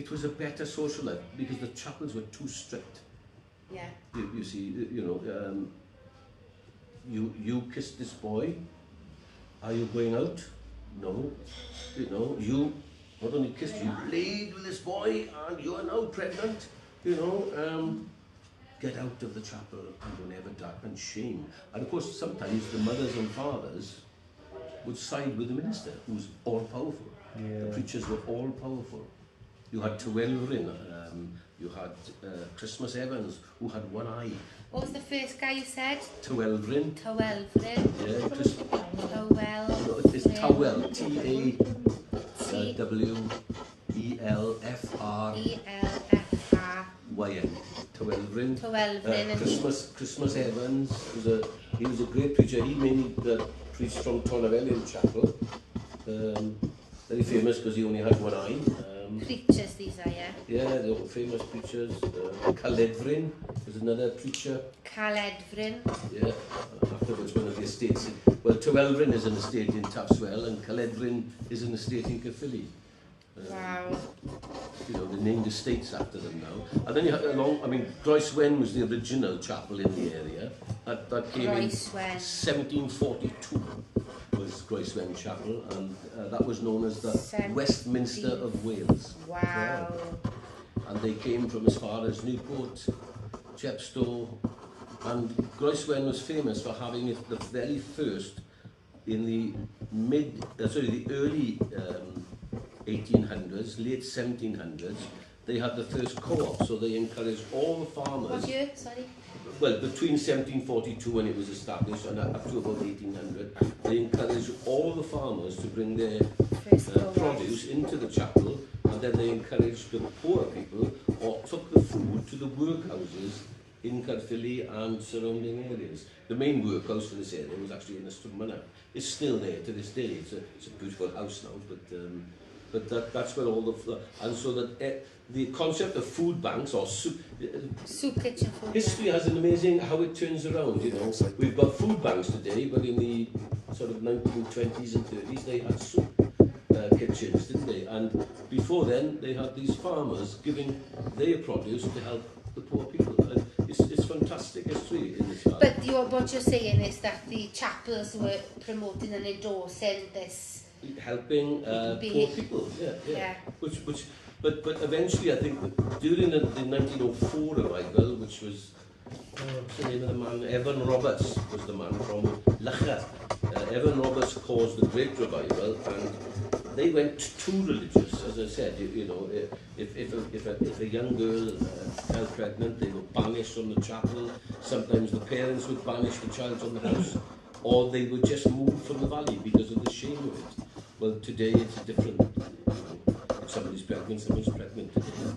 it was a better social life because the chapels were too strict. Yeah. You see, you kissed this boy. Are you going out? No. You not only kissed, you laid with this boy, and you are now pregnant. Get out of the chapel and don't ever darken shame. And of course, sometimes the mothers and fathers would side with the minister, who's all powerful. Yeah. The preachers were all powerful. You had Tywelfryn, you had Christmas Evans, who had one eye. What was the first guy you said? Tywelfryn. Tywelfryn. Yeah, it's Tywel, T-A-W-E-L-F-R-Y-N. Tywelfryn. Christmas Evans he was a great preacher. He mainly preached from Tornavellian Chapel. Very famous because he only had one eye. Preachers these are, yeah? Yeah, they were famous preachers. Caledfryn was another preacher. Caledfryn. Yeah, afterwards one of the estates. Well, Tywelfryn is an estate in Tafswell and Caledfryn is an estate in Caerphilly. Wow. They named estates after them now. And then you had Groeswen was the original chapel in the area. That came in 1742. Was Groeswen Chapel, and that was known as the Westminster of Wales. Wow. Yeah. And they came from as far as Newport, Chepstow, and Groeswen was famous for having it the very first in the early 1800s, late 1700s. They had the first co-op, so they encouraged all the farmers. What year? Sorry. Well, between 1742 when it was established and up to about 1800, they encouraged all the farmers to bring their produce into the chapel, and then they encouraged the poorer people or took the food to the workhouses in Caerphilly and surrounding areas. The main workhouse for this area was actually in Ystrwmynna. It's still there to this day. It's a beautiful house now, but that's where all the and so that the concept of food banks or soup kitchen food. History has an amazing how it turns around. We've got food banks today, but in the sort of 1920s and 30s they had soup kitchens, didn't they? And before then they had these farmers giving their produce to help the poor people. And it's fantastic history in this valley. But what you're saying is that the chapels were promoting and endorsing this. Helping poor people, yeah. But eventually, I think during the 1904 revival, which was what's the name of the man? Evan Roberts was the man from Lacher. Evan Roberts caused the Great Revival, and they went too religious. As I said, if a young girl fell pregnant, they were banished from the chapel. Sometimes the parents would banish the child from the house, or they would just move from the valley because of the shame of it. Well, today it's different. If somebody's pregnant, someone's pregnant today.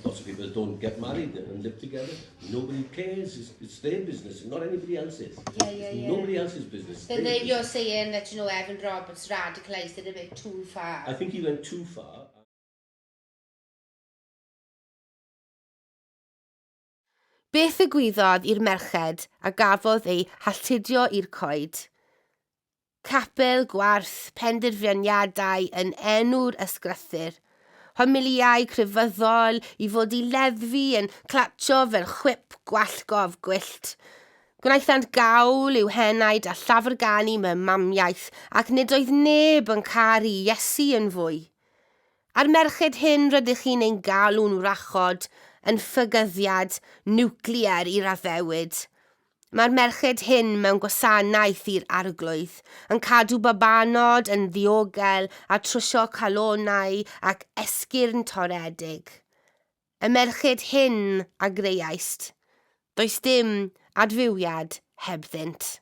Lots of people don't get married and live together. Nobody cares. It's their business, not anybody else's. Yeah. Nobody else's business. Then you're saying that, Evan Roberts radicalised it a bit too far. I think he went too far. Beth ddigwyddodd i'r merched a gafodd ei halltudio i'r coed? Capel, gwarth, penderfyniadau yn enw'r ysgrythyr. Homiliau crefyddol I fod I leddfu yn clatsio fel chwip gwallgof gwyllt. Gwnaethant gawl i'w henaid a llafrganu mewn mamiaeth ac nid oedd neb yn caru Iesu yn fwy. A'r merched hyn rydych chi'n ein galw'n wrachod yn ffygyddiad niwclear i'r addewid. Mae'r merched hyn mewn gwasanaeth i'r arglwydd yn cadw babanod yn ddiogel a trwsio calonau ac esgyrn toredig. Y merched hyn a greiaist, does dim adfywiad hebddynt.